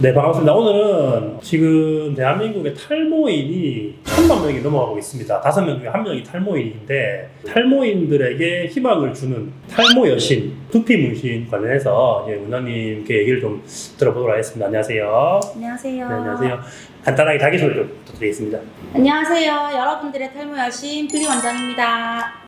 네, 반갑습니다. 오늘은 지금 대한민국의 탈모인이 1000만 명이 넘어가고 있습니다. 5명 중에 1명이 탈모인인데, 탈모인들에게 희망을 주는 탈모 여신, 두피 문신 관련해서 원장님께 얘기를 좀 들어보도록 하겠습니다. 안녕하세요. 안녕하세요. 네, 안녕하세요. 간단하게 자기소개 좀 부탁드리겠습니다. 안녕하세요. 여러분들의 탈모 여신 블리 원장입니다.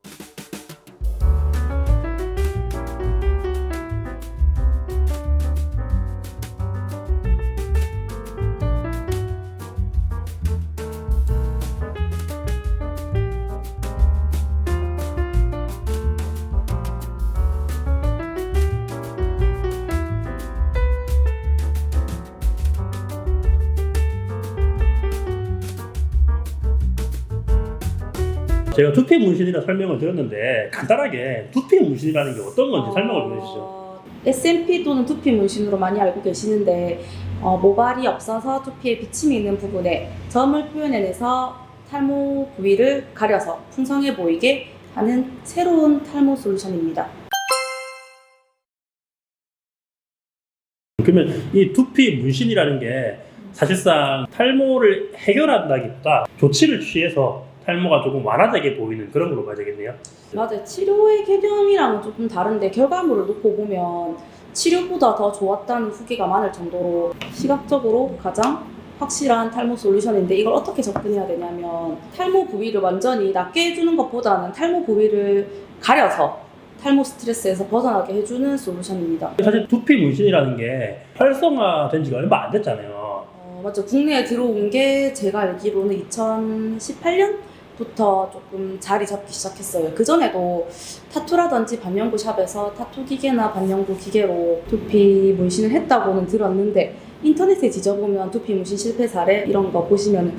제가 두피 문신이라는 설명을 드렸는데, 간단하게 두피 문신이라는 게 어떤 건지 설명을 좀 해주시죠. SMP 또는 두피 문신으로 많이 알고 계시는데 모발이 없어서 두피에 비침이 있는 부분에 점을 표현해내서 탈모 부위를 가려서 풍성해 보이게 하는 새로운 탈모 솔루션입니다. 그러면 이 두피 문신이라는 게 사실상 탈모를 해결한다기보다 조치를 취해서 탈모가 조금 완화되게 보이는 그런 걸로 봐야 되겠네요. 맞아요. 치료의 개념이랑은 조금 다른데 결과물을 놓고 보면 치료보다 더 좋았다는 후기가 많을 정도로 시각적으로 가장 확실한 탈모 솔루션인데, 이걸 어떻게 접근해야 되냐면 탈모 부위를 완전히 낫게 해주는 것보다는 탈모 부위를 가려서 탈모 스트레스에서 벗어나게 해주는 솔루션입니다. 사실 두피 문신이라는 게 활성화된 지가 얼마 안 됐잖아요. 맞죠. 국내에 들어온 게 제가 알기로는 2018년부터 조금 자리 잡기 시작했어요. 그전에도 타투라든지 반영구 샵에서 타투 기계나 반영구 기계로 두피 문신을 했다고는 들었는데, 인터넷에 뒤져보면 두피 문신 실패 사례 이런 거 보시면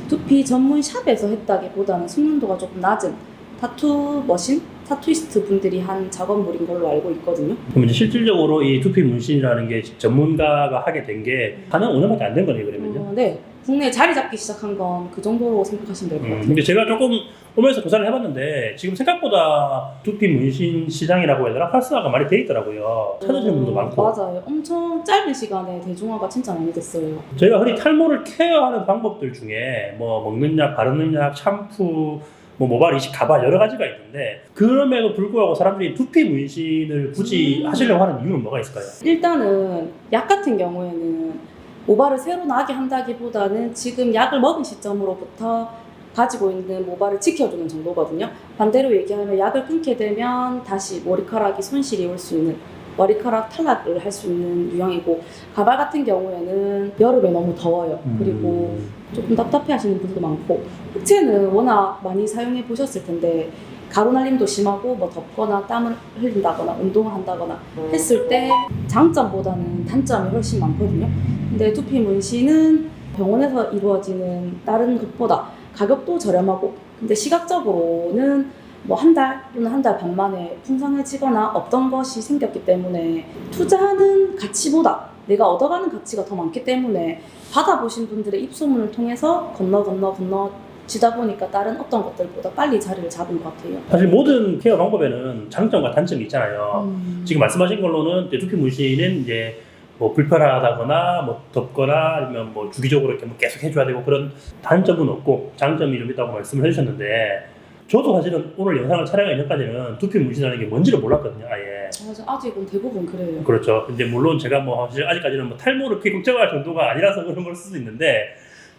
두피 전문 샵에서 했다기보다는 숙련도가 조금 낮은 타투 머신, 타투이스트 분들이 한 작업물인 걸로 알고 있거든요. 그럼 이제 실질적으로 이 두피 문신이라는 게 전문가가 하게 된 게 한 5년밖에 안 된 거네요, 그러면요? 네. 국내에 자리 잡기 시작한 건 그 정도로 생각하시면 될 것 같아요. 근데 제가 조금 오면서 조사를 해봤는데 지금 생각보다 두피 문신 시장이라고 해야 되나? 활성화가 많이 돼 있더라고요. 찾으시는 분도 많고. 맞아요. 엄청 짧은 시간에 대중화가 진짜 많이 됐어요. 저희가 흔히 탈모를 케어하는 방법들 중에 뭐 먹는 약, 바르는 약, 샴푸, 뭐 모발 이식, 가발 여러 가지가 있는데, 그럼에도 불구하고 사람들이 두피 문신을 굳이 하시려고 하는 이유는 뭐가 있을까요? 일단은 약 같은 경우에는 모발을 새로 나게 한다기보다는 지금 약을 먹은 시점으로부터 가지고 있는 모발을 지켜주는 정도거든요. 반대로 얘기하면 약을 끊게 되면 다시 머리카락이 손실이 올 수 있는, 머리카락 탈락을 할 수 있는 유형이고, 가발 같은 경우에는 여름에 너무 더워요. 그리고 조금 답답해 하시는 분들도 많고, 흑채는 워낙 많이 사용해 보셨을 텐데 가루 날림도 심하고 뭐 덥거나 땀을 흘린다거나 운동을 한다거나 했을 때 장점보다는 단점이 훨씬 많거든요. 근데 두피 문신은 병원에서 이루어지는 다른 것보다 가격도 저렴하고, 근데 시각적으로는 뭐 한 달 또는 한 달 반 만에 풍성해지거나 없던 것이 생겼기 때문에 투자하는 가치보다 내가 얻어가는 가치가 더 많기 때문에 받아보신 분들의 입소문을 통해서 건너지다 보니까 다른 어떤 것들보다 빨리 자리를 잡은 것 같아요. 사실 모든 케어 방법에는 장점과 단점이 있잖아요. 지금 말씀하신 걸로는 이제 두피 문신은 이제 뭐 불편하다거나 뭐 덥거나 아니면 뭐 주기적으로 이렇게 뭐 계속 해줘야 되고 그런 단점은 없고 장점이 좀 있다고 말씀을 해주셨는데, 저도 사실은 오늘 영상을 촬영하기 전까지는 두피 문신이라는 게 뭔지를 몰랐거든요, 아예. 아직은 대부분 그래요. 그렇죠. 근데 물론 제가 뭐 사실 아직까지는 뭐 탈모를 그렇게 걱정할 정도가 아니라서 그런 걸 수도 있는데,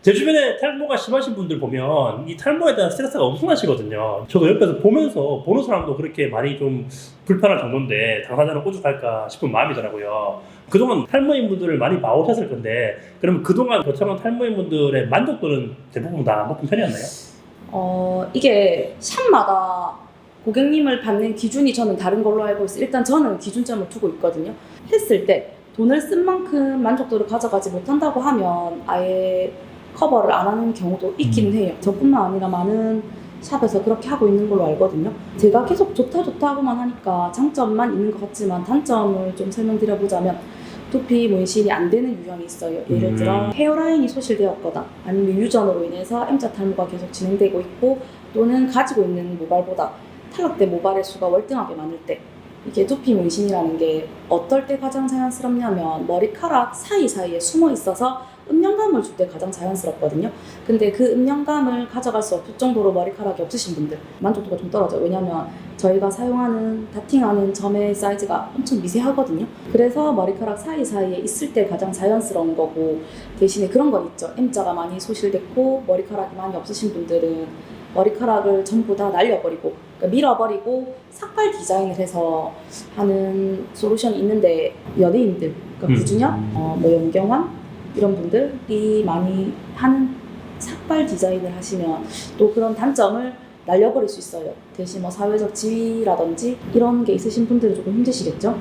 제 주변에 탈모가 심하신 분들 보면 이 탈모에 대한 스트레스가 엄청나시거든요. 저도 옆에서 보면서 보는 사람도 그렇게 많이 좀 불편할 정도인데 당사자는 오죽할까 싶은 마음이더라고요. 그동안 탈모인 분들을 많이 봐오셨을 건데, 그러면 그동안 거쳐간 탈모인 분들의 만족도는 대부분 다 높은 편이었나요? 이게 샵마다 고객님을 받는 기준이 저는 다른 걸로 알고 있어요. 일단 저는 기준점을 두고 있거든요. 했을 때 돈을 쓴 만큼 만족도를 가져가지 못한다고 하면 아예 커버를 안 하는 경우도 있긴 해요. 저뿐만 아니라 많은 샵에서 그렇게 하고 있는 걸로 알거든요. 제가 계속 좋다고만 하니까 장점만 있는 것 같지만 단점을 좀 설명드려보자면, 두피 문신이 안 되는 유형이 있어요. 예를 들어 헤어라인이 소실되었거나 아니면 유전으로 인해서 M자 탈모가 계속 진행되고 있고, 또는 가지고 있는 모발보다 탈락된 모발의 수가 월등하게 많을 때, 이게 두피 문신이라는 게 어떨 때 가장 자연스럽냐면 머리카락 사이사이에 숨어 있어서 음영감을 줄 때 가장 자연스럽거든요. 근데 그 음영감을 가져갈 수 없을 정도로 머리카락이 없으신 분들 만족도가 좀 떨어져요. 왜냐면 저희가 사용하는 다팅하는 점의 사이즈가 엄청 미세하거든요. 그래서 머리카락 사이사이에 있을 때 가장 자연스러운 거고, 대신에 그런 건 있죠. M자가 많이 소실됐고 머리카락이 많이 없으신 분들은 머리카락을 전부 다 날려버리고, 그러니까 밀어버리고 삭발 디자인을 해서 하는 솔루션이 있는데, 연예인들, 그러니까 구준엽, 뭐 연경환 이런 분들이 많이 하는 삭발 디자인을 하시면 또 그런 단점을 날려버릴 수 있어요. 대신 뭐 사회적 지위라든지 이런 게 있으신 분들은 조금 힘드시겠죠?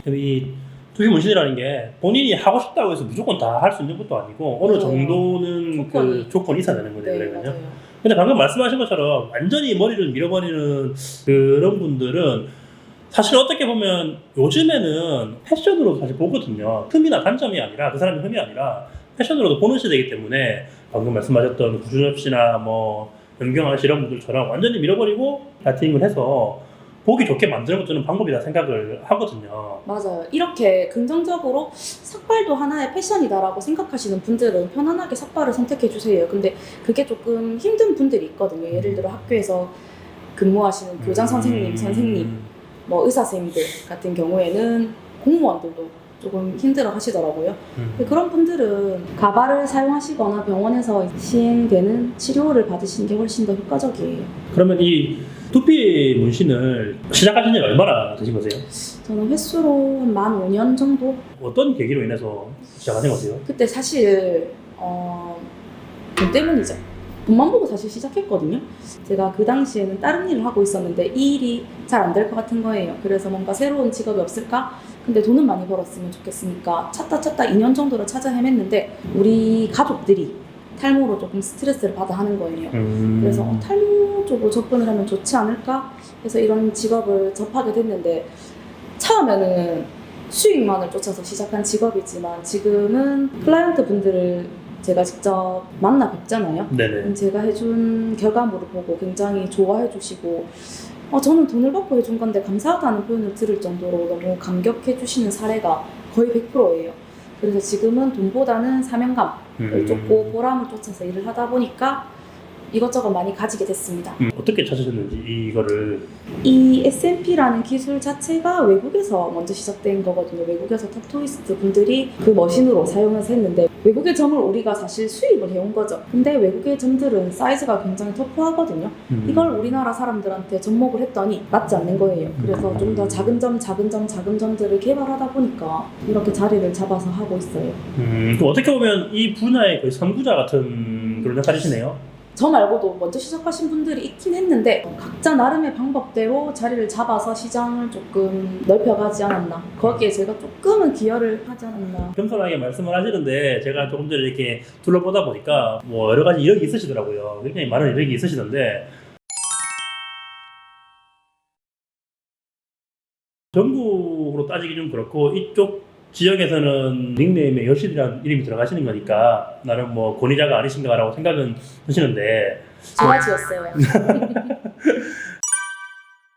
이 두피 문신이라는 게 본인이 하고 싶다고 해서 무조건 다 할 수 있는 것도 아니고 어느 정도는 그 조건이 있어야 되는 거네요. 네, 그러면요. 맞아요. 근데 방금 말씀하신 것처럼 완전히 머리를 밀어버리는 그런 분들은 사실 어떻게 보면 요즘에는 패션으로 사실 보거든요. 흠이나 단점이 아니라, 그 사람의 흠이 아니라 패션으로도 보는 시대이기 때문에 방금 말씀하셨던 구준엽 씨나 뭐 연경환 씨 이런 분들처럼 완전히 밀어버리고 라팅을 해서 보기 좋게 만드는 것도 저는 방법이라 생각을 하거든요. 맞아요. 이렇게 긍정적으로 삭발도 하나의 패션이다라고 생각하시는 분들은 편안하게 삭발을 선택해 주세요. 근데 그게 조금 힘든 분들이 있거든요. 예를 들어 학교에서 근무하시는 교장 선생님, 뭐 의사 선생님들 같은 경우에는 공무원들도 조금 힘들어 하시더라고요. 근데 그런 분들은 가발을 사용하시거나 병원에서 시행되는 치료를 받으시는 게 훨씬 더 효과적이에요. 그러면 이 두피 문신을 시작하신 지 얼마나 되신 거세요? 저는 횟수로 한 만 5년 정도? 어떤 계기로 인해서 시작하신 거세요? 그때 사실 돈 때문이죠. 돈만 보고 사실 시작했거든요. 제가 그 당시에는 다른 일을 하고 있었는데 이 일이 잘 안 될 것 같은 거예요. 그래서 뭔가 새로운 직업이 없을까? 근데 돈은 많이 벌었으면 좋겠으니까 찾다 2년 정도를 찾아 헤맸는데 우리 가족들이 탈모로 조금 스트레스를 받아 하는 거예요. 그래서 탈모 쪽으로 접근을 하면 좋지 않을까 해서 이런 직업을 접하게 됐는데, 처음에는 수익만을 쫓아서 시작한 직업이지만 지금은 클라이언트 분들을 제가 직접 만나 뵙잖아요. 네네. 제가 해준 결과물을 보고 굉장히 좋아해 주시고, 저는 돈을 받고 해준 건데 감사하다는 표현을 들을 정도로 너무 감격해 주시는 사례가 거의 100%예요. 그래서 지금은 돈보다는 사명감을 쫓고 보람을 쫓아서 일을 하다 보니까 이것저것 많이 가지게 됐습니다. 어떻게 찾으셨는지 이거를. 이 SMP라는 기술 자체가 외국에서 먼저 시작된 거거든요. 외국에서 탑토이스트 분들이 그 머신으로 사용해서 했는데, 외국의 점을 우리가 사실 수입을 해온 거죠. 근데 외국의 점들은 사이즈가 굉장히 터프하거든요. 이걸 우리나라 사람들한테 접목을 했더니 맞지 않는 거예요. 그래서 좀 더 작은 점들을 개발하다 보니까 이렇게 자리를 잡아서 하고 있어요. 그럼 어떻게 보면 이 분야의 거의 선구자 같은 그런 역할이시네요. 저 말고도 먼저 시작하신 분들이 있긴 했는데 각자 나름의 방법대로 자리를 잡아서 시장을 조금 넓혀가지 않았나, 거기에 제가 조금은 기여를 하지 않았나. 겸손하게 말씀을 하시는데 제가 조금 전에 이렇게 둘러보다 보니까 뭐 여러 가지 이력이 있으시더라고요. 굉장히 많은 이력이 있으시던데, 전국으로 따지기 좀 그렇고 이쪽 지역에서는 닉네임에 여신이라는 이름이 들어가시는 거니까 나름 뭐 권위자가 아니신가라고 생각은 하시는데, 제가 지었어요.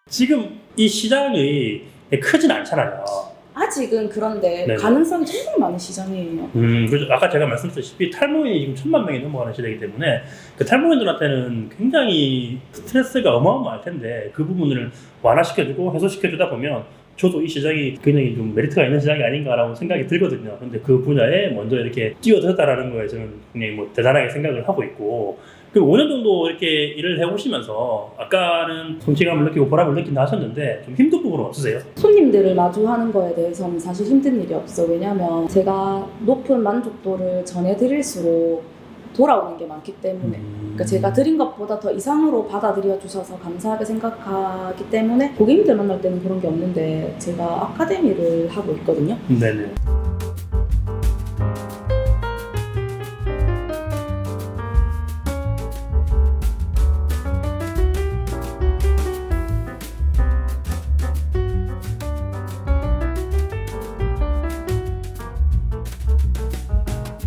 지금 이 시장이 크진 않잖아요. 아직은. 그런데 네네. 가능성이 정말 많은 시장이에요. 그렇죠. 아까 제가 말씀드렸다시피 탈모인이 지금 1,000만 명이 넘어가는 시대이기 때문에 그 탈모인들한테는 굉장히 스트레스가 어마어마할 텐데, 그 부분을 완화시켜주고 해소시켜주다 보면 저도 이 시장이 굉장히 좀 메리트가 있는 시장이 아닌가라고 생각이 들거든요. 근데 그 분야에 먼저 이렇게 뛰어들었다라는 거에 저는 굉장히 뭐 대단하게 생각을 하고 있고, 그리고 5년 정도 이렇게 일을 해오시면서 아까는 성취감을 느끼고 보람을 느낀다 하셨는데 좀 힘든 부분은 없으세요? 손님들을 마주하는 거에 대해서는 사실 힘든 일이 없어. 왜냐면 제가 높은 만족도를 전해드릴수록 돌아오는 게 많기 때문에, 그러니까 제가 드린 것보다 더 이상으로 받아들여 주셔서 감사하게 생각하기 때문에 고객님들 만날 때는 그런 게 없는데, 제가 아카데미를 하고 있거든요. 네네.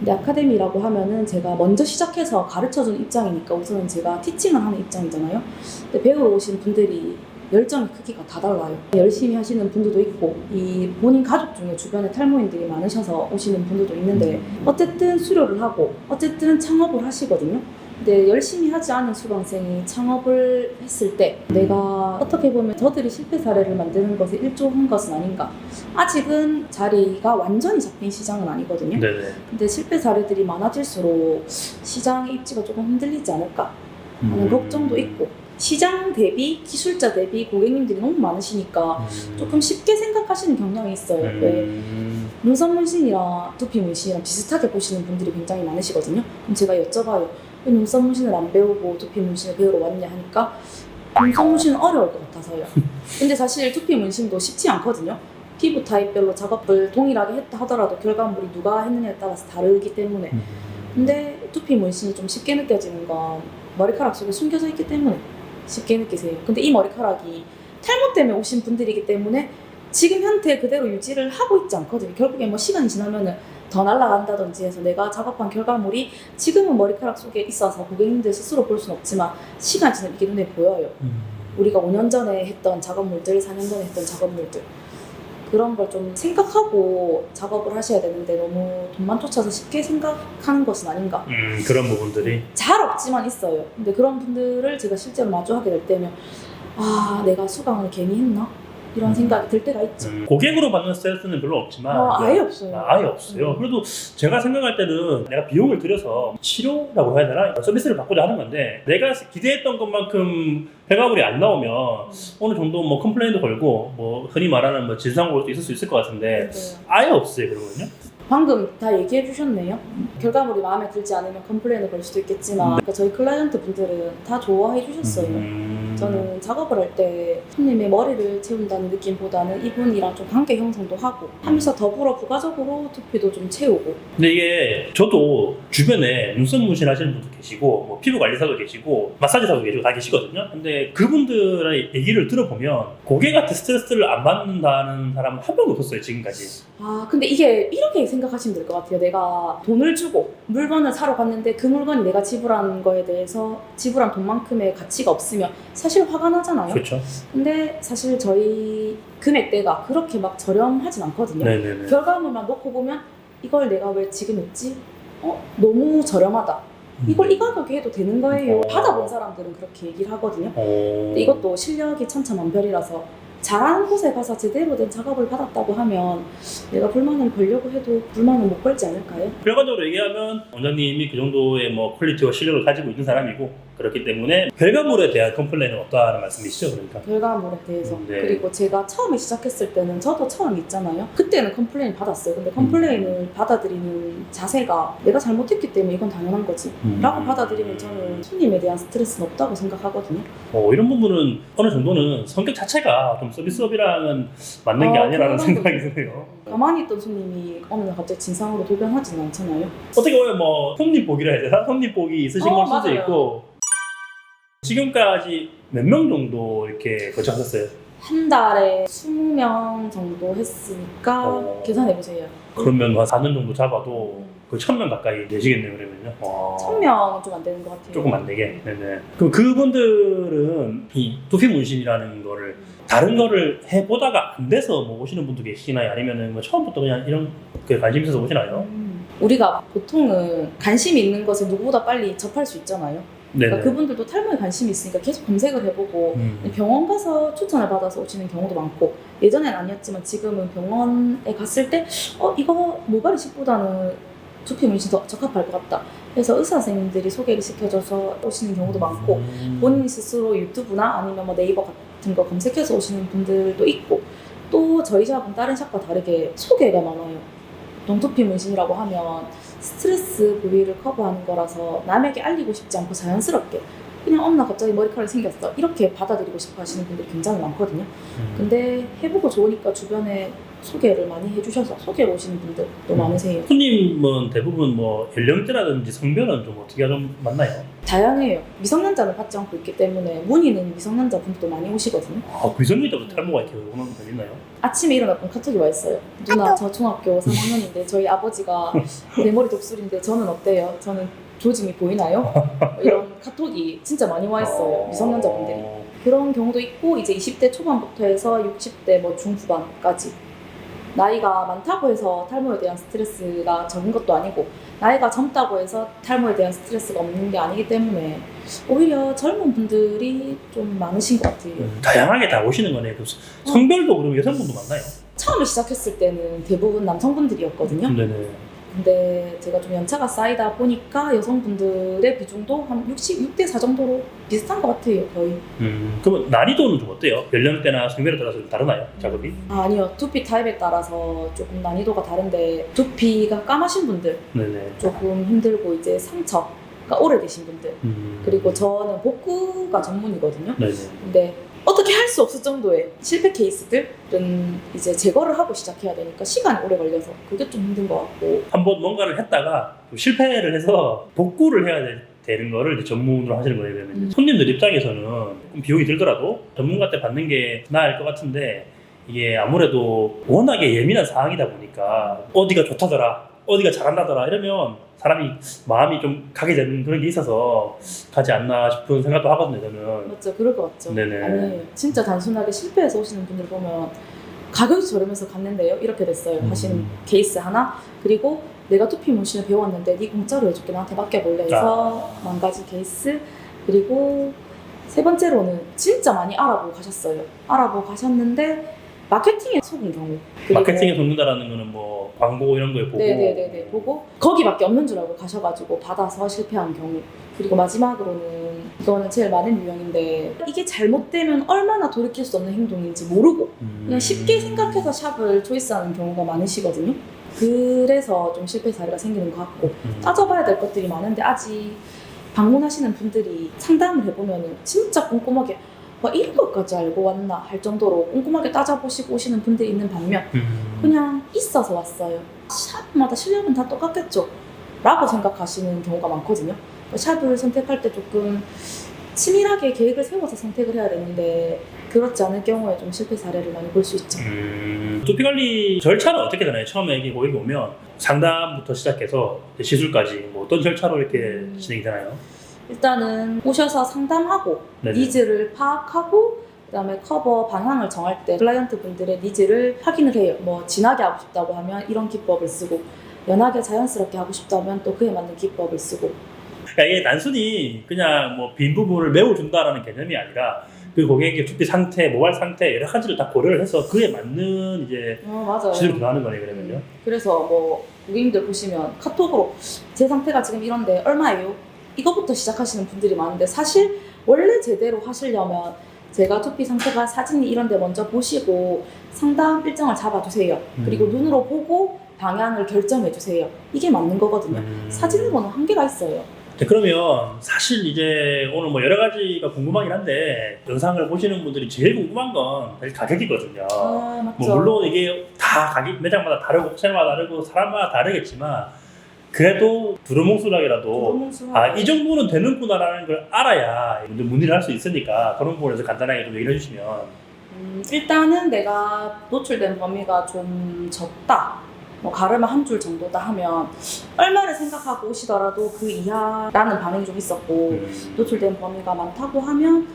근데 아카데미라고 하면은 제가 먼저 시작해서 가르쳐주는 입장이니까 우선은 제가 티칭을 하는 입장이잖아요. 근데 배우러 오신 분들이 열정의 크기가 다 달라요. 열심히 하시는 분들도 있고 이 본인 가족 중에 주변에 탈모인들이 많으셔서 오시는 분들도 있는데 어쨌든 수료를 하고 어쨌든 창업을 하시거든요. 근데 열심히 하지 않은 수강생이 창업을 했을 때 내가 어떻게 보면 저들이 실패 사례를 만드는 것에 일조한 것은 아닌가. 아직은 자리가 완전히 잡힌 시장은 아니거든요. 네네. 근데 실패 사례들이 많아질수록 시장의 입지가 조금 흔들리지 않을까 하는 걱정도 있고, 시장 대비 기술자 대비 고객님들이 너무 많으시니까 조금 쉽게 생각하시는 경향이 있어요. 왜 눈썹 문신이랑 두피 문신이랑 비슷하게 보시는 분들이 굉장히 많으시거든요. 그럼 제가 여쭤봐요. 왜 눈썹 문신을 안 배우고 두피 문신을 배우러 왔냐 하니까 눈썹 문신은 어려울 것 같아서요. 근데 사실 두피 문신도 쉽지 않거든요. 피부 타입별로 작업을 동일하게 했다 하더라도 결과물이 누가 했느냐에 따라서 다르기 때문에. 근데 두피 문신이 좀 쉽게 느껴지는 건 머리카락 속에 숨겨져 있기 때문에 쉽게 느끼세요. 근데 이 머리카락이 탈모 때문에 오신 분들이기 때문에 지금 형태 그대로 유지를 하고 있지 않거든요. 결국에 뭐 시간이 지나면은 더 날아간다든지 해서 내가 작업한 결과물이 지금은 머리카락 속에 있어서 고객님들 스스로 볼 수는 없지만 시간이 지나면 이게 눈에 보여요. 우리가 5년 전에 했던 작업물들, 4년 전에 했던 작업물들, 그런 걸 좀 생각하고 작업을 하셔야 되는데 너무 돈만 쫓아서 쉽게 생각하는 것은 아닌가. 그런 부분들이 잘 없지만 있어요. 근데 그런 분들을 제가 실제로 마주하게 될 때면 아, 내가 수강을 괜히 했나? 이런 생각이 들 때가 있죠. 고객으로 받는 스트레스는 별로 없지만 아예 없어요. 아예 없어요. 그래도 제가 생각할 때는 내가 비용을 들여서 치료라고 해야 되나? 서비스를 받고자 하는 건데 내가 기대했던 것만큼 결과물이 안 나오면 어느 정도 뭐 컴플레인도 걸고 뭐 흔히 말하는 뭐 진상고도 있을 수 있을 것 같은데 아예 없어요 그런 거는요. 방금 다 얘기해 주셨네요. 결과물이 마음에 들지 않으면 컴플레인을 걸 수도 있겠지만 그러니까 저희 클라이언트 분들은 다 좋아해 주셨어요. 저는 작업을 할 때 손님의 머리를 채운다는 느낌보다는 이분이랑 좀 관계 형성도 하고 하면서 더불어 부가적으로 두피도 좀 채우고. 근데 이게 저도 주변에 눈썹 문신 하시는 분도 계시고 뭐 피부 관리사도 계시고 마사지사도 계시고 다 계시거든요. 근데 그분들의 얘기를 들어보면 고객한테 스트레스를 안 받는다는 사람은 한 명도 없었어요 지금까지. 아 근데 이게 이렇게 생각하시면 될 것 같아요. 내가 돈을 주고 물건을 사러 갔는데 그 물건이 내가 지불한 거에 대해서 지불한 돈만큼의 가치가 없으면 사실 화가 나잖아요. 그렇죠. 근데 사실 저희 금액대가 그렇게 막 저렴하진 않거든요. 네네네. 결과물만 놓고 보면 이걸 내가 왜 지금 했지? 너무 저렴하다. 이걸 이 가격에 해도 되는 거예요. 받아본 사람들은 그렇게 얘기를 하거든요. 근데 이것도 실력이 천차만별이라서 잘하는 곳에 가서 제대로 된 작업을 받았다고 하면 내가 불만을 걸려고 해도 불만을 못 걸지 않을까요? 결과적으로 얘기하면 원장님이 그 정도의 뭐 퀄리티와 실력을 가지고 있는 사람이고 그렇기 때문에 결과물에 대한 컴플레인은 없다는 말씀이시죠, 그러니까. 결과물에 대해서. 네. 그리고 제가 처음에 시작했을 때는 저도 처음 있잖아요. 그때는 컴플레인 받았어요. 근데 컴플레인을 받아들이는 자세가 내가 잘못했기 때문에 이건 당연한 거지 라고 받아들이면 저는 손님에 대한 스트레스는 없다고 생각하거든요. 이런 부분은 어느 정도는 성격 자체가 좀 서비스업이랑은 맞는 게 아니라는 생각이 드네요. 가만히 있던 손님이 어느 날 갑자기 진상으로 돌변하지는 않잖아요. 어떻게 보면 뭐 손님 복이라 해야 되나? 손님 복이 있으신 걸 수도 맞아요. 있고. 지금까지 몇 명 정도 이렇게 거쳐하셨어요? 한 달에 20명 정도 했으니까 계산해보세요. 그러면 한 4년 정도 잡아도 거의 1000명 가까이 되시겠네요, 그러면요. 1000명은 좀 안 되는 것 같아요. 조금 안 되게. 네네. 그럼 그분들은 이 두피 문신이라는 거를 다른 거를 해보다가 안 돼서 뭐 오시는 분도 계시나요? 아니면은 뭐 처음부터 그냥 이런 그 관심 있어서 오시나요? 우리가 보통은 관심이 있는 것을 누구보다 빨리 접할 수 있잖아요. 그러니까 그분들도 탈모에 관심이 있으니까 계속 검색을 해보고 병원 가서 추천을 받아서 오시는 경우도 많고, 예전엔 아니었지만 지금은 병원에 갔을 때 이거 모발 이식보다는 두피 문신 더 적합할 것 같다 그래서 의사 선생님들이 소개를 시켜줘서 오시는 경우도 많고, 본인 스스로 유튜브나 아니면 뭐 네이버 같은 거 검색해서 오시는 분들도 있고, 또 저희 샵은 다른 샵과 다르게 소개가 많아요. 동두피 문신이라고 하면 스트레스 부위를 커버하는 거라서 남에게 알리고 싶지 않고 자연스럽게 그냥 나 갑자기 머리카락이 생겼어 이렇게 받아들이고 싶어 하시는 분들이 굉장히 많거든요. 근데 해보고 좋으니까 주변에 소개를 많이 해주셔서 소개로 오시는 분들도 많으세요. 손님은 대부분 뭐 연령대라든지 성별은 좀 어떻게 좀 맞나요? 다양해요. 미성년자는 받지 않고 있기 때문에 문의는 미성년자 분들도 많이 오시거든요. 미성년자도 탈모가 이렇게 오는 분 있나요? 아침에 일어나면 카톡이 와 있어요. 누나 저 중학교 3학년인데 저희 아버지가 대머리 독술인데 저는 어때요? 저는 조짐이 보이나요? 이런 카톡이 진짜 많이 와 있어요. 미성년자 분들이. 그런 경우도 있고 이제 20대 초반부터 해서 60대 뭐 중후반까지 나이가 많다고 해서 탈모에 대한 스트레스가 적은 것도 아니고 나이가 젊다고 해서 탈모에 대한 스트레스가 없는 게 아니기 때문에 오히려 젊은 분들이 좀 많으신 것 같아요. 다양하게 다 오시는 거네. 그 성별도 그럼 여성분도 많나요? 처음에 시작했을 때는 대부분 남성분들이었거든요. 네네. 근데 제가 좀 연차가 쌓이다 보니까 여성분들의 비중도 한 6대 4 정도로 비슷한 것 같아요, 거의. 그러면 난이도는 좀 어때요? 연령대나 성별에 따라서 좀 다르나요? 작업이? 아니요, 두피 타입에 따라서 조금 난이도가 다른데 두피가 까마신 분들 네네. 조금 힘들고 이제 상처가 오래되신 분들 그리고 저는 복구가 전문이거든요. 네네. 근데 어떻게 할 수 없을 정도의 실패 케이스들은 이제 제거를 하고 시작해야 되니까 시간이 오래 걸려서 그게 좀 힘든 것 같고. 한번 뭔가를 했다가 좀 실패를 해서 복구를 해야 되는 거를 이제 전문으로 하시는 거예요. 그러면 손님들 입장에서는 조금 비용이 들더라도 전문가한테 받는 게 나을 것 같은데 이게 아무래도 워낙에 예민한 상황이다 보니까 어디가 좋다더라, 어디가 잘한다더라 이러면 사람이 마음이 좀 가게 되는 그런 게 있어서 가지 않나 싶은 생각도 하거든요. 저는. 맞죠, 그럴 것 같죠. 네네. 아니 진짜 단순하게 실패해서 오시는 분들 보면 가격이 저렴해서 갔는데요 이렇게 됐어요 하시는 케이스 하나, 그리고 내가 두피 문신을 배웠는데 네 공짜로 해줄게 나한테 맡겨볼래 해서 망가진 케이스, 그리고 세 번째로는 진짜 많이 알아보고 가셨어요. 알아보고 가셨는데 마케팅에 속은 경우. 마케팅에 속는다라는 거는 뭐 광고 이런 거에 보고. 네네네네. 보고 거기밖에 없는 줄 알고 가셔가지고 받아서 실패한 경우. 그리고 마지막으로는 이거는 제일 많은 유형인데 이게 잘못되면 얼마나 돌이킬 수 없는 행동인지 모르고 그냥 쉽게 생각해서 샵을 초이스하는 경우가 많으시거든요. 그래서 좀 실패 사례가 생기는 것 같고 따져봐야 될 것들이 많은데 아직 방문하시는 분들이 상담을 해보면 진짜 꼼꼼하게 이런 것까지 알고 왔나 할 정도로 꼼꼼하게 따져보시고 오시는 분들이 있는 반면 그냥 있어서 왔어요. 샵마다 실력은 다 똑같겠죠 라고 생각하시는 경우가 많거든요. 샵을 선택할 때 조금 치밀하게 계획을 세워서 선택을 해야 되는데 그렇지 않을 경우에 좀 실패 사례를 많이 볼 수 있죠. 두피 관리 절차는 어떻게 되나요? 처음에 이게 고객이 오면 상담부터 시작해서 시술까지 뭐 어떤 절차로 이렇게 진행이 되나요? 일단은 오셔서 상담하고 네네. 니즈를 파악하고 그다음에 커버 방향을 정할 때 클라이언트 분들의 니즈를 확인을 해요. 뭐 진하게 하고 싶다고 하면 이런 기법을 쓰고 연하게 자연스럽게 하고 싶다면 또 그에 맞는 기법을 쓰고. 그러니까 이게 단순히 그냥 뭐 빈 부분을 메워준다라는 개념이 아니라 그 고객의 두피 상태, 모발 상태 여러 가지를 다 고려를 해서 그에 맞는 이제 맞아요. 시술을 들어가는 거네요, 그러면요. 그래서 뭐 고객님들 보시면 카톡으로 제 상태가 지금 이런데 얼마예요? 이거부터 시작하시는 분들이 많은데 사실 원래 제대로 하시려면 제가 두피 상태가 사진이 이런데 먼저 보시고 상담 일정을 잡아주세요. 그리고 눈으로 보고 방향을 결정해주세요. 이게 맞는 거거든요. 사진으로는 한계가 있어요. 네, 그러면 사실 이제 오늘 뭐 여러 가지가 궁금하긴 한데 영상을 보시는 분들이 제일 궁금한 건 사실 가격이거든요. 맞죠. 뭐 물론 이게 다 가격 매장마다 다르고 업체마다 다르고 사람마다 다르겠지만 그래도 두루뭉술하게라도 이 정도는 되는구나라는 걸 알아야 문의를 할 수 있으니까 그런 부분에서 간단하게 좀 얘기를 해주시면. 일단은 내가 노출된 범위가 좀 적다, 뭐 가르마 한 줄 정도다 하면 얼마를 생각하고 오시더라도 그 이하라는 반응이 좀 있었고 노출된 범위가 많다고 하면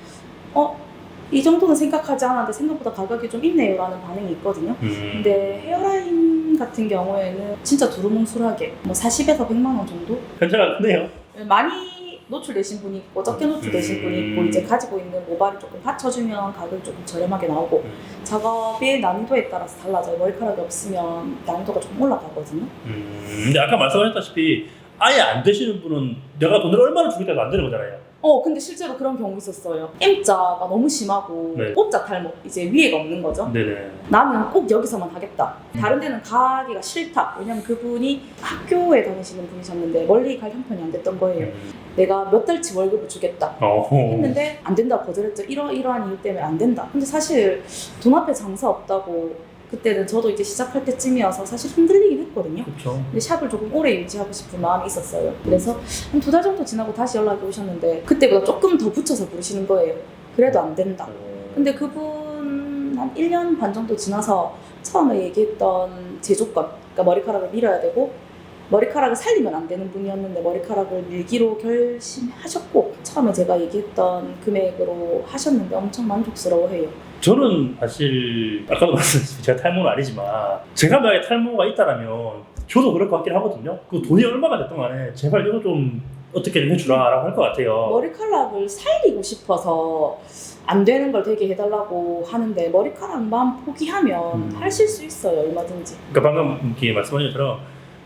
이 정도는 생각하지 않았는데 생각보다 가격이 좀 있네요 라는 반응이 있거든요. 근데 헤어라인 같은 경우에는 진짜 두루뭉술하게 뭐 40에서 100만 원 정도? 괜찮아, 크네요. 많이 노출되신 분이 있고 적게 노출되신 분이 있고 이제 가지고 있는 모발을 조금 받쳐주면 가격이 조금 저렴하게 나오고 작업의 난이도에 따라서 달라져요. 머리카락이 없으면 난이도가 조금 올라가거든요. 근데 아까 말씀하셨다시피 아예 안 되시는 분은 내가 돈을 얼마를 주겠다고 안 되는 거잖아요. 근데 실제로 그런 경우 있었어요. M자가 너무 심하고 네. O자 탈모, 이제 위에가 없는 거죠. 네네. 나는 꼭 여기서만 하겠다. 다른 데는 가기가 싫다. 왜냐면 그분이 학교에 다니시는 분이셨는데 멀리 갈 형편이 안 됐던 거예요. 내가 몇 달치 월급을 주겠다 했는데 안 된다고 거절했죠. 이러한 이유 때문에 안 된다. 근데 사실 돈 앞에 장사 없다고 그때는 저도 이제 시작할 때쯤이어서 사실 흔들리긴 했거든요. 그렇죠. 근데 샵을 조금 오래 유지하고 싶은 마음이 있었어요. 그래서 한 2달 정도 지나고 다시 연락이 오셨는데 그때보다 조금 더 붙여서 부르시는 거예요. 그래도 안 된다. 근데 그분 한 1년 반 정도 지나서 처음에 얘기했던 제 조건, 그러니까 머리카락을 밀어야 되고 머리카락을 살리면 안 되는 분이었는데 머리카락을 밀기로 결심하셨고 처음에 제가 얘기했던 금액으로 하셨는데 엄청 만족스러워해요. 저는 사실 아까도 말씀드렸지만 제가 탈모는 아니지만 제가 만약에 탈모가 있다라면 저도 그럴 것 같긴 하거든요. 그 돈이 얼마가 됐던 간에 제발 이거 좀 어떻게 좀 해주라라고 할 것 같아요. 머리카락을 살리고 싶어서 안 되는 걸 되게 해달라고 하는데 머리카락만 포기하면 하실 수 있어요, 얼마든지. 그러니까 방금 이렇게 말씀하신 것처럼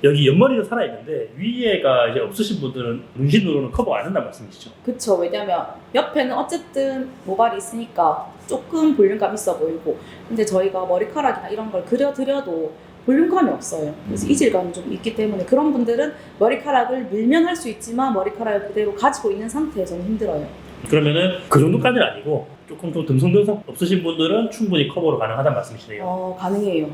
여기 옆머리는 살아있는데 위에가 이제 없으신 분들은 문신으로는 커버 안 한다는 말씀이시죠? 그쵸. 왜냐면 옆에는 어쨌든 모발이 있으니까 조금 볼륨감 있어 보이고 근데 저희가 머리카락이나 이런 걸 그려드려도 볼륨감이 없어요. 그래서 이질감이 좀 있기 때문에 그런 분들은 머리카락을 밀면 할 수 있지만 머리카락을 그대로 가지고 있는 상태에서는 힘들어요. 그러면은 그 정도까지는 아니고 조금 좀 듬성듬성 없으신 분들은 충분히 커버로 가능하다는 말씀이시네요. 가능해요.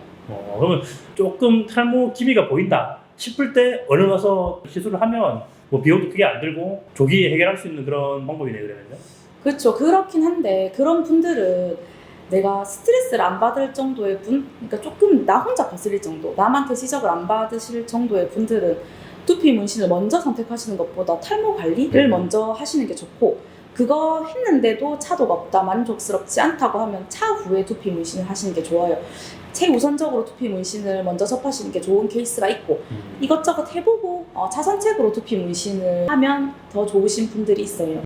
그러면 조금 탈모 기미가 보인다 싶을 때 얼른 와서 시술을 하면 뭐 비용도 크게 안 들고 조기에 해결할 수 있는 그런 방법이네요, 그러면요. 그렇죠. 그렇긴 한데 그런 분들은 내가 스트레스를 안 받을 정도의 분, 그러니까 조금 나 혼자 거슬릴 정도, 남한테 지적을 안 받으실 정도의 분들은 두피 문신을 먼저 선택하시는 것보다 탈모 관리를 먼저 하시는 게 좋고 그거 했는데도 차도가 없다, 만족스럽지 않다고 하면 차후에 두피 문신을 하시는 게 좋아요. 최우선적으로 두피 문신을 먼저 접하시는 게 좋은 케이스가 있고 이것저것 해보고 차선책으로 두피 문신을 하면 더 좋으신 분들이 있어요.